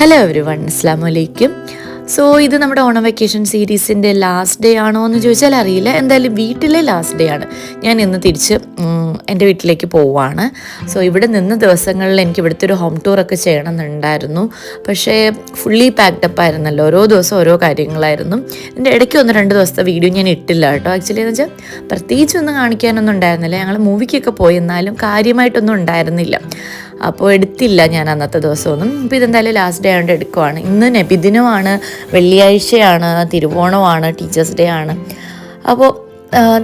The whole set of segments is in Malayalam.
ഹലോ എവരിവൺ, അസ്സലാമു അലൈക്കും. സോ ഇത് നമ്മുടെ ഓണം വെക്കേഷൻ സീരീസിൻ്റെ ലാസ്റ്റ് ഡേ ആണോ എന്ന് ചോദിച്ചാൽ അറിയില്ല. എന്തായാലും വീട്ടിലെ ലാസ്റ്റ് ഡേ ആണ്. ഞാൻ ഇന്ന് തിരിച്ച് എൻ്റെ വീട്ടിലേക്ക് പോവുകയാണ്. സോ ഇവിടെ നിന്ന ദിവസങ്ങളിൽ എനിക്ക് ഇവിടുത്തെ ഒരു ഹോം ടൂറൊക്കെ ചെയ്യണമെന്നുണ്ടായിരുന്നു. പക്ഷേ ഫുള്ളി പാക്ഡപ്പ് ആയിരുന്നല്ലോ, ഓരോ ദിവസം ഓരോ കാര്യങ്ങളായിരുന്നു. എൻ്റെ ഇടയ്ക്ക് 1-2 ദിവസത്തെ വീഡിയോ ഞാൻ ഇട്ടില്ല കേട്ടോ. ആക്ച്വലി എന്ന് വെച്ചാൽ പ്രത്യേകിച്ചൊന്നും കാണിക്കാനൊന്നും ഉണ്ടായിരുന്നില്ല. ഞങ്ങൾ മൂവിക്കൊക്കെ പോയി, എന്നാലും കാര്യമായിട്ടൊന്നും ഉണ്ടായിരുന്നില്ല. അപ്പോൾ എടുത്തില്ല ഞാൻ അന്നത്തെ ദിവസമൊന്നും. ഇപ്പോൾ ഇതെന്തായാലും ലാസ്റ്റ് ഡേ ആയതുകൊണ്ട് എടുക്കുവാണ്. ഇന്ന് നബിദിനമാണ്, വെള്ളിയാഴ്ചയാണ്, തിരുവോണമാണ്, ടീച്ചേഴ്സ് ഡേ ആണ്. അപ്പോൾ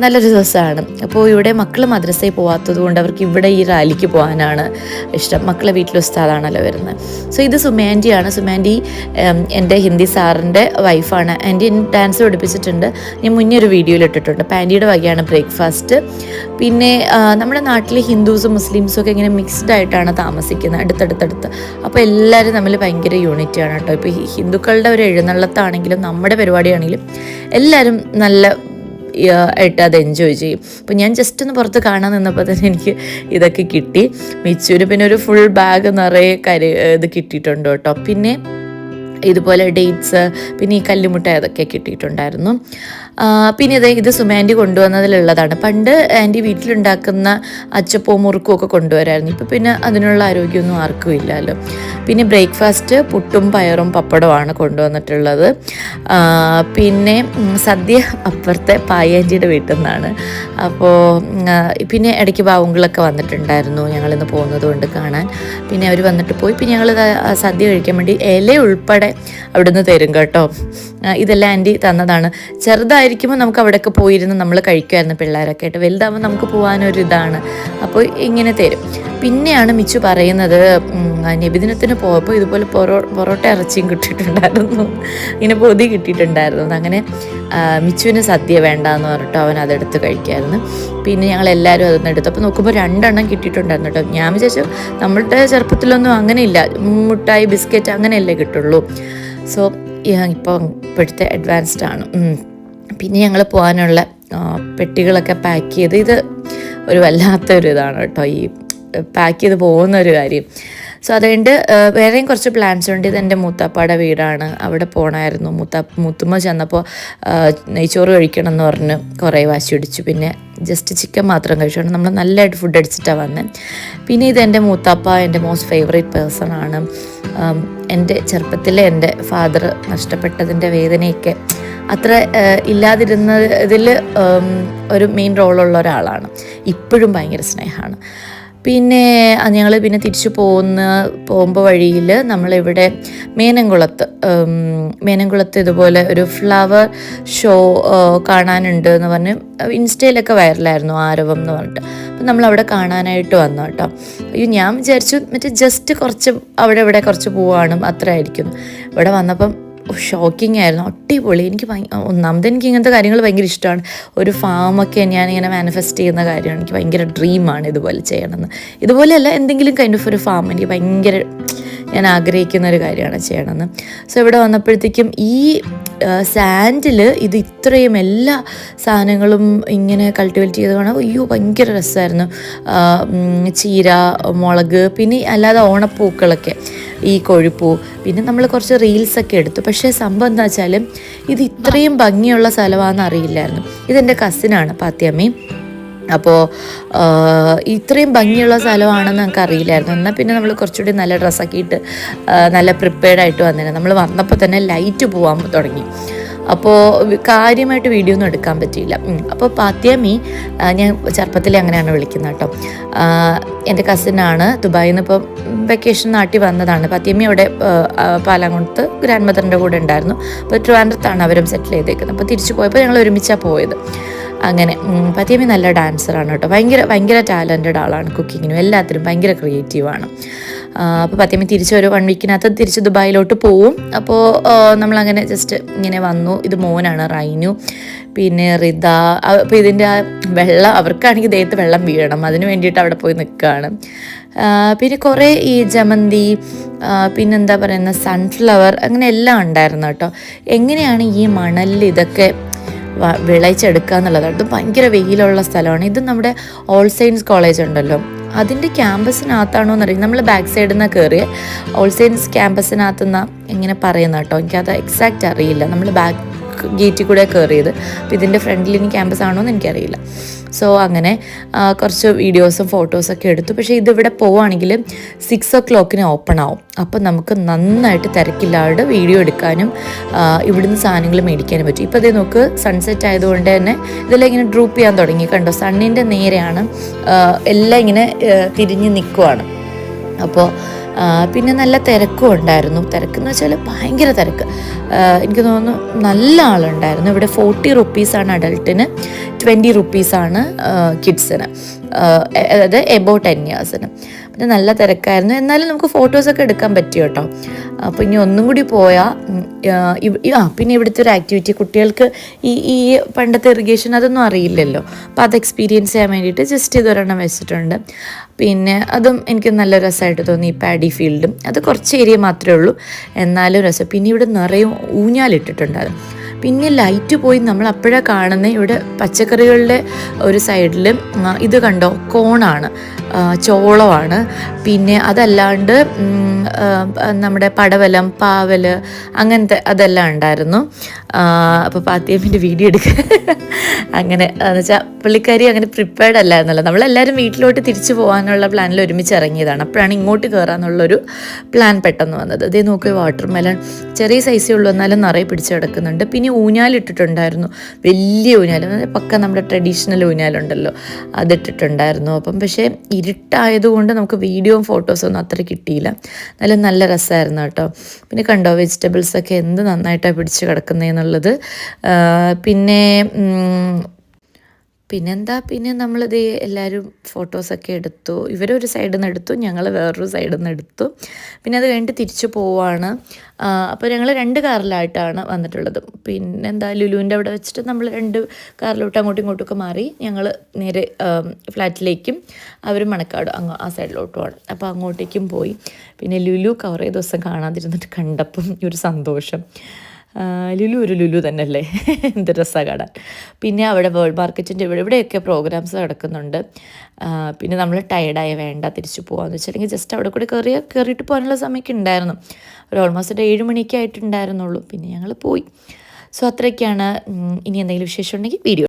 നല്ലൊരു ദിവസമാണ്. അപ്പോൾ ഇവിടെ മക്കൾ മദ്രസയിൽ പോകാത്തത് കൊണ്ട് അവർക്ക് ഇവിടെ ഈ റാലിക്ക് പോകാനാണ് ഇഷ്ടം. മക്കളെ വീട്ടിൽ ഉസ്താദാണല്ലോ വരുന്നത്. സോ ഇത് സുമാൻറ്റിയാണ്. സുമാൻറ്റി എൻ്റെ ഹിന്ദി സാറിൻ്റെ വൈഫാണ്. ആൻറ്റി ഡാൻസ് പഠിപ്പിച്ചിട്ടുണ്ട്. ഞാൻ മുന്നേ ഒരു വീഡിയോയിൽ ഇട്ടിട്ടുണ്ട്. പാൻറ്റിയുടെ വകയാണ് ബ്രേക്ക്ഫാസ്റ്റ്. പിന്നെ നമ്മുടെ നാട്ടിൽ ഹിന്ദുസും മുസ്ലിംസും ഒക്കെ ഇങ്ങനെ മിക്സ്ഡ് ആയിട്ടാണ് താമസിക്കുന്നത്, അടുത്തടുത്തടുത്ത്. അപ്പോൾ എല്ലാവരും തമ്മിൽ ഭയങ്കര യൂണിറ്റിയാണ് കേട്ടോ. ഇപ്പോൾ ഹിന്ദുക്കളുടെ ഒരു എഴുന്നള്ളത്താണെങ്കിലും നമ്മുടെ പരിപാടിയാണെങ്കിലും എല്ലാവരും നല്ല ആയിട്ട് അത് എൻജോയ് ചെയ്യും. അപ്പോൾ ഞാൻ ജസ്റ്റ് ഒന്ന് പുറത്ത് കാണാൻ നിന്നപ്പോൾ തന്നെ എനിക്ക് ഇതൊക്കെ കിട്ടി. മിച്ചൂര് പിന്നെ ഒരു ഫുൾ ബാഗ് നിറയെ ഇത് കിട്ടിയിട്ടുണ്ട് കേട്ടോ. പിന്നെ ഇതുപോലെ ഡേറ്റ്സ്, പിന്നെ ഈ കല്ലുമുട്ട അതൊക്കെ കിട്ടിയിട്ടുണ്ടായിരുന്നു. പിന്നെ ഇത് സുമാൻറ്റി കൊണ്ടുവന്നതിലുള്ളതാണ്. പണ്ട് ആൻറ്റി വീട്ടിലുണ്ടാക്കുന്ന അച്ചപ്പവും മുറുക്കും ഒക്കെ കൊണ്ടുവരായിരുന്നു. ഇപ്പോൾ പിന്നെ അതിനുള്ള ആരോഗ്യമൊന്നും ആർക്കും ഇല്ലല്ലോ. പിന്നെ ബ്രേക്ക്ഫാസ്റ്റ് പുട്ടും പയറും പപ്പടമാണ് കൊണ്ടുവന്നിട്ടുള്ളത്. പിന്നെ സദ്യ അപ്പുറത്തെ പായ ആൻറ്റിയുടെ വീട്ടിൽ നിന്നാണ്. അപ്പോൾ പിന്നെ ഇടയ്ക്ക് ബാവുകളൊക്കെ വന്നിട്ടുണ്ടായിരുന്നു ഞങ്ങളിന്ന് പോകുന്നത് കൊണ്ട് കാണാൻ. പിന്നെ അവർ വന്നിട്ട് പോയി. പിന്നെ ഞങ്ങൾ സദ്യ കഴിക്കാൻ വേണ്ടി ഇല ഉൾപ്പെടെ അവിടുന്ന് തരും കേട്ടോ. ഇതെല്ലാം ആൻറ്റി തന്നതാണ്. ചെറുതായിരിക്കുമ്പോൾ നമുക്ക് അവിടെയൊക്കെ പോയിരുന്ന് നമ്മൾ കഴിക്കുമായിരുന്നു പിള്ളേരൊക്കെ ആയിട്ട്. വലുതാകുമ്പോൾ നമുക്ക് പോകാനൊരിതാണ്. അപ്പോൾ ഇങ്ങനെ തരും. പിന്നെയാണ് മിച്ചു പറയുന്നത്, നബിദിനത്തിന് പോയപ്പോൾ ഇതുപോലെ പൊറോട്ട ഇറച്ചിയും കിട്ടിയിട്ടുണ്ടായിരുന്നു, ഇങ്ങനെ പൊതി കിട്ടിയിട്ടുണ്ടായിരുന്നു. അങ്ങനെ മിച്ചുവിന് സദ്യ വേണ്ടാന്ന് പറഞ്ഞിട്ട് അവൻ അതെടുത്ത് കഴിക്കായിരുന്നു. പിന്നെ ഞങ്ങളെല്ലാവരും അതൊന്നും എടുത്തു. അപ്പോൾ നോക്കുമ്പോൾ 2 എണ്ണം കിട്ടിയിട്ടുണ്ടായിരുന്നു കേട്ടോ. ഞാൻ വിചാരിച്ചു നമ്മളുടെ ചെറുപ്പത്തിലൊന്നും അങ്ങനെയില്ല, മുട്ടായി ബിസ്ക്കറ്റ് അങ്ങനെയല്ലേ കിട്ടുള്ളൂ. സോ ഇപ്പോഴത്തെ അഡ്വാൻസ്ഡ് ആണ്. പിന്നെ ഞങ്ങൾ പോകാനുള്ള പെട്ടികളൊക്കെ പാക്ക് ചെയ്ത്, ഇത് ഒരു വല്ലാത്തൊരു ഇതാണ് കേട്ടോ, ഈ പാക്ക് ചെയ്ത് പോകുന്ന ഒരു കാര്യം. സോ അതുകൊണ്ട് വേറെയും കുറച്ച് പ്ലാൻസ് ഉണ്ട്. ഇതെൻ്റെ മൂത്താപ്പാടെ വീടാണ്, അവിടെ പോകണമായിരുന്നു. മൂത്തുമ്മ ചെന്നപ്പോൾ നെയ്ച്ചോറ് കഴിക്കണം എന്ന് പറഞ്ഞ് കുറേ വാശി പിടിച്ചു. പിന്നെ ജസ്റ്റ് ചിക്കൻ മാത്രം കഴിച്ചുകൊണ്ട് നമ്മൾ നല്ലതായിട്ട് ഫുഡ് അടിച്ചിട്ടാണ് വന്നത്. പിന്നെ ഇതെൻ്റെ മൂത്താപ്പ, എൻ്റെ മോസ്റ്റ് ഫേവറേറ്റ് പേഴ്സൺ ആണ്. എൻ്റെ ചെറുപ്പത്തിലെ എൻ്റെ ഫാദർ നഷ്ടപ്പെട്ടതിൻ്റെ വേദനയൊക്കെ അത്ര ഇല്ലാതിരുന്നതിൽ ഒരു മെയിൻ റോളുള്ള ഒരാളാണ്. ഇപ്പോഴും ഭയങ്കര സ്നേഹമാണ്. പിന്നെ ഞങ്ങൾ തിരിച്ചു പോകുമ്പോൾ വഴിയിൽ നമ്മളിവിടെ മേനംകുളത്ത് ഇതുപോലെ ഒരു ഫ്ലവർ ഷോ കാണാനുണ്ട് എന്ന് പറഞ്ഞ് ഇൻസ്റ്റയിലൊക്കെ വൈറലായിരുന്നു, ആരവം എന്ന് പറഞ്ഞിട്ട്. അപ്പം നമ്മളവിടെ കാണാനായിട്ട് വന്നു കേട്ടോ. അയ്യോ, ഞാൻ വിചാരിച്ചു ജസ്റ്റ് കുറച്ച് അവിടെ ഇവിടെ കുറച്ച് പോവാണ് അത്ര ആയിരിക്കും. ഇവിടെ വന്നപ്പം ഷോക്കിംഗ് ആയിരുന്നു, അടിപൊളി. എനിക്ക് ഒന്നാമത് എനിക്ക് ഇങ്ങനത്തെ കാര്യങ്ങൾ ഭയങ്കര ഇഷ്ടമാണ്. ഒരു ഫാമൊക്കെ ഞാനിങ്ങനെ മാനിഫെസ്റ്റ് ചെയ്യുന്ന കാര്യമാണ്. എനിക്ക് ഭയങ്കര ഡ്രീമാണ് ഇതുപോലെ ചെയ്യണമെന്ന്. ഇതുപോലെയല്ല, എന്തെങ്കിലും കൈൻഡ് ഓഫ് ഒരു ഫാം എനിക്ക് ഭയങ്കര ഞാൻ ആഗ്രഹിക്കുന്ന ഒരു കാര്യമാണ് ചെയ്യണമെന്ന്. സോ ഇവിടെ വന്നപ്പോഴത്തേക്കും ഈ സാൻഡിൽ ഇത് ഇത്രയും എല്ലാ സാധനങ്ങളും ഇങ്ങനെ കൾട്ടിവേറ്റ് ചെയ്ത് കാണാൻ അയ്യോ ഭയങ്കര രസമായിരുന്നു. ചീര, മുളക്, പിന്നെ അല്ലാതെ ഓണപ്പൂക്കളൊക്കെ, ഈ കൊഴുപ്പൂ, പിന്നെ നമ്മൾ കുറച്ച് റീൽസൊക്കെ എടുത്തു. പക്ഷേ സംഭവം എന്താ വെച്ചാൽ ഇത് ഇത്രയും ഭംഗിയുള്ള സ്ഥലമാണെന്ന് അറിയില്ലായിരുന്നു. ഇതെൻ്റെ കസിനാണ് പാത്തിയമ്മി. അപ്പോൾ ഇത്രയും ഭംഗിയുള്ള സ്ഥലമാണെന്ന് നമുക്ക് അറിയില്ലായിരുന്നു. എന്നാൽ പിന്നെ നമ്മൾ കുറച്ചുകൂടി നല്ല ഡ്രസ്സൊക്കെ ഇട്ട് നല്ല പ്രിപ്പയർഡായിട്ട് വന്നേനെ. നമ്മൾ വന്നപ്പോൾ തന്നെ ലൈറ്റ് പോകാൻ തുടങ്ങി. അപ്പോൾ കാര്യമായിട്ട് വീഡിയോ ഒന്നും എടുക്കാൻ പറ്റിയില്ല. അപ്പോൾ പാത്തിയമ്മി, ഞാൻ ചെറുപ്പത്തിലെ അങ്ങനെയാണ് വിളിക്കുന്നത് കേട്ടോ. എൻ്റെ കസിനാണ്, ദുബായിൽ നിന്ന് ഇപ്പം വെക്കേഷൻ നാട്ടിൽ വന്നതാണ്. പാത്തിയമ്മി അവിടെ പാലാങ്കുളത്ത് ഗ്രാൻഡ് മദറിൻ്റെ കൂടെ ഉണ്ടായിരുന്നു. അപ്പോൾ ട്രിവാൻഡ്രത്താണ് അവരും സെറ്റിൽ ചെയ്തേക്കുന്നത്. അപ്പോൾ തിരിച്ചു പോയപ്പോൾ ഞങ്ങൾ ഒരുമിച്ചാണ് പോയത്. അങ്ങനെ പാത്തിയമ്മി നല്ല ഡാൻസറാണ് കേട്ടോ. ഭയങ്കര ടാലൻറ്റഡ് ആളാണ്. കുക്കിങ്ങിനും എല്ലാത്തിനും ഭയങ്കര ക്രിയേറ്റീവാണ്. അപ്പോൾ പാത്തിയമ്മി തിരിച്ച് ഒരു 1 വീക്കിനകത്ത് തിരിച്ച് ദുബായിലോട്ട് പോവും. അപ്പോൾ നമ്മളങ്ങനെ ജസ്റ്റ് ഇങ്ങനെ വന്നു. ഇത് മോനാണ് റൈനു, പിന്നെ റിത. അപ്പോൾ ഇതിൻ്റെ ആ വെള്ളം, അവർക്കാണെങ്കിൽ ദേഹത്ത് വെള്ളം വീഴണം, അതിന് വേണ്ടിയിട്ട് അവിടെ പോയി നിൽക്കുകയാണ്. പിന്നെ കുറേ ഈ ജമന്തി, പിന്നെന്താ പറയുന്ന സൺഫ്ലവർ, അങ്ങനെ എല്ലാം ഉണ്ടായിരുന്നു കേട്ടോ. എങ്ങനെയാണ് ഈ മണലിൽ ഇതൊക്കെ വിളയിച്ചെടുക്കുക എന്നുള്ളതാണ്. ഇത് ഭയങ്കര വെയിലുള്ള സ്ഥലമാണ്. ഇത് നമ്മുടെ ഓൾ സെയിൻസ് കോളേജ് ഉണ്ടല്ലോ, അതിൻ്റെ ക്യാമ്പസിനകത്താണോ എന്നറിയില്ല. നമ്മൾ ബാക്ക് സൈഡിൽ നിന്ന് കയറിയ ഓൾ സയൻസ് ക്യാമ്പസിനകത്തുനിന്ന് ഇങ്ങനെ പറയുന്ന കേട്ടോ, എനിക്കത് എക്സാക്റ്റ് അറിയില്ല. നമ്മൾ ബാക്ക് ഗേറ്റിൽ കൂടെ കയറിയത്. അപ്പോൾ ഇതിൻ്റെ ഫ്രണ്ടിൽ ഇനി ക്യാമ്പസ് ആണോ എന്ന് എനിക്കറിയില്ല. സോ അങ്ങനെ കുറച്ച് വീഡിയോസും ഫോട്ടോസൊക്കെ എടുത്തു. പക്ഷേ ഇതിവിടെ പോവുകയാണെങ്കിൽ 6 o'clock ഓപ്പൺ ആവും. അപ്പോൾ നമുക്ക് നന്നായിട്ട് തിരക്കില്ലാതെ വീഡിയോ എടുക്കാനും ഇവിടുന്ന് സാധനങ്ങൾ മേടിക്കാനും പറ്റും. ഇപ്പോൾ അതേ നോക്ക്, സൺസെറ്റ് ആയതുകൊണ്ട് തന്നെ ഇതെല്ലാം ഇങ്ങനെ ഡ്രൂപ്പ് ചെയ്യാൻ തുടങ്ങി. കണ്ടോ, സണ്ണിൻ്റെ നേരെയാണ് എല്ലാം ഇങ്ങനെ തിരിഞ്ഞ് നിൽക്കുവാണ്. അപ്പോൾ പിന്നെ നല്ല തിരക്കും ഉണ്ടായിരുന്നു. തിരക്കെന്ന് വെച്ചാൽ ഭയങ്കര തിരക്ക്. എനിക്ക് തോന്നുന്നു നല്ല ആളുണ്ടായിരുന്നു. ഇവിടെ 40 rupees അഡൾട്ടിന്, 20 rupees കിഡ്സിന്, അതായത് എബോ 10 years. പിന്നെ നല്ല തിരക്കായിരുന്നു. എന്നാലും നമുക്ക് ഫോട്ടോസൊക്കെ എടുക്കാൻ പറ്റി കേട്ടോ. അപ്പോൾ ഇനി ഒന്നും കൂടി പോയാൽ പിന്നെ ഇവിടുത്തെ ഒരു ആക്ടിവിറ്റി, കുട്ടികൾക്ക് ഈ പണ്ടത്തെ ഇറിഗേഷൻ അതൊന്നും അറിയില്ലല്ലോ. അപ്പോൾ അത് എക്സ്പീരിയൻസ് ചെയ്യാൻ വേണ്ടിയിട്ട് ജസ്റ്റ് ഇതൊരെണ്ണം വെച്ചിട്ടുണ്ട്. പിന്നെ അതും എനിക്ക് നല്ല രസമായിട്ട് തോന്നി. ഈ പാഡി ഫീൽഡും അത് കുറച്ച് ഏരിയ മാത്രമേ ഉള്ളൂ, എന്നാലും രസം. പിന്നെ ഇവിടെ നിറയെ ഊഞ്ഞാലിട്ടിട്ടുണ്ടായിരുന്നു. പിന്നെ ലൈറ്റ് പോയി നമ്മൾ അപ്പോഴാണ് കാണുന്നത്. ഇവിടെ പച്ചക്കറികളുടെ ഒരു സൈഡിൽ ഇത് കണ്ടോ, കോണാണ്, ചോളമാണ്. പിന്നെ അതല്ലാണ്ട് നമ്മുടെ പടവലം, പാവൽ, അങ്ങനത്തെ അതെല്ലാം ഉണ്ടായിരുന്നു. അപ്പോൾ പാത്തിയമ്മിൻ്റെ വീഡിയോ എടുക്കുക അങ്ങനെ എന്ന് വെച്ചാൽ പുള്ളിക്കാരി അങ്ങനെ പ്രിപ്പയർഡ് അല്ലായിരുന്നല്ലോ. നമ്മളെല്ലാവരും വീട്ടിലോട്ട് തിരിച്ചു പോകാനുള്ള പ്ലാനിൽ ഒരുമിച്ച് ഇറങ്ങിയതാണ്. അപ്പോഴാണ് ഇങ്ങോട്ട് കയറാമെന്നുള്ളൊരു പ്ലാൻ പെട്ടെന്ന് വന്നത്. അതേ നോക്കി, വാട്ടർ മെലൺ ചെറിയ സൈസേ ഉള്ളൂ, എന്നാലും നിറയെ പിടിച്ച് കിടക്കുന്നുണ്ട്. പിന്നെ ഊഞ്ഞാലിട്ടിട്ടുണ്ടായിരുന്നു, വലിയ ഊഞ്ഞാൽ, പക്ക നമ്മുടെ ട്രഡീഷണൽ ഊഞ്ഞാലുണ്ടല്ലോ, അതിട്ടിട്ടുണ്ടായിരുന്നു. അപ്പം പക്ഷേ ഇരുട്ടായതുകൊണ്ട് നമുക്ക് വീഡിയോയും ഫോട്ടോസും ഒന്നും അത്ര കിട്ടിയില്ല. നല്ല രസമായിരുന്നു കേട്ടോ. പിന്നെ കണ്ടോ, വെജിറ്റബിൾസൊക്കെ എന്ത് നന്നായിട്ടാണ് പിടിച്ച് കിടക്കുന്നതെന്നുള്ളത്. പിന്നെ നമ്മളിത് എല്ലാവരും ഫോട്ടോസൊക്കെ എടുത്തു. ഇവരൊരു സൈഡിൽ നിന്ന് എടുത്തു, ഞങ്ങൾ വേറൊരു സൈഡിൽ നിന്ന് എടുത്തു. പിന്നെ അത് കഴിഞ്ഞിട്ട് തിരിച്ചു പോവാണ്. അപ്പോൾ ഞങ്ങൾ 2 കാറിലായിട്ടാണ് വന്നിട്ടുള്ളത്. പിന്നെ ലുലുവിൻ്റെ അവിടെ വെച്ചിട്ട് നമ്മൾ 2 കാറിലോട്ട് അങ്ങോട്ടും ഇങ്ങോട്ടൊക്കെ മാറി ഞങ്ങൾ നേരെ ഫ്ലാറ്റിലേക്കും അവർ മണക്കാട് ആ സൈഡിലോട്ടുമാണ്. അപ്പോൾ അങ്ങോട്ടേക്കും പോയി. പിന്നെ ലുലു കുറേ ദിവസം കാണാതിരുന്നിട്ട് കണ്ടപ്പം ഒരു സന്തോഷം. ലുലു ഒരു ലുലു തന്നെ അല്ലേ, എന്ത് രസമാണ് കാണാൻ. പിന്നെ അവിടെ വേൾഡ് മാർക്കറ്റിൻ്റെ ഇവിടെയൊക്കെ പ്രോഗ്രാംസ് നടക്കുന്നുണ്ട്. പിന്നെ നമ്മൾ ടയർഡായ വേണ്ട തിരിച്ചു പോകാമെന്ന് വെച്ചിട്ടുണ്ടെങ്കിൽ ജസ്റ്റ് അവിടെ കൂടെ കയറിയിട്ട് പോകാനുള്ള സമയമൊക്കെ ഉണ്ടായിരുന്നു. ഒരു ഓൾമോസ്റ്റ് 7 മണിയൊക്കെ ആയിട്ടുണ്ടായിരുന്നുള്ളൂ. പിന്നെ ഞങ്ങൾ പോയി. സോ അത്രയൊക്കെയാണ്. ഇനി എന്തെങ്കിലും വിശേഷം ഉണ്ടെങ്കിൽ വീഡിയോ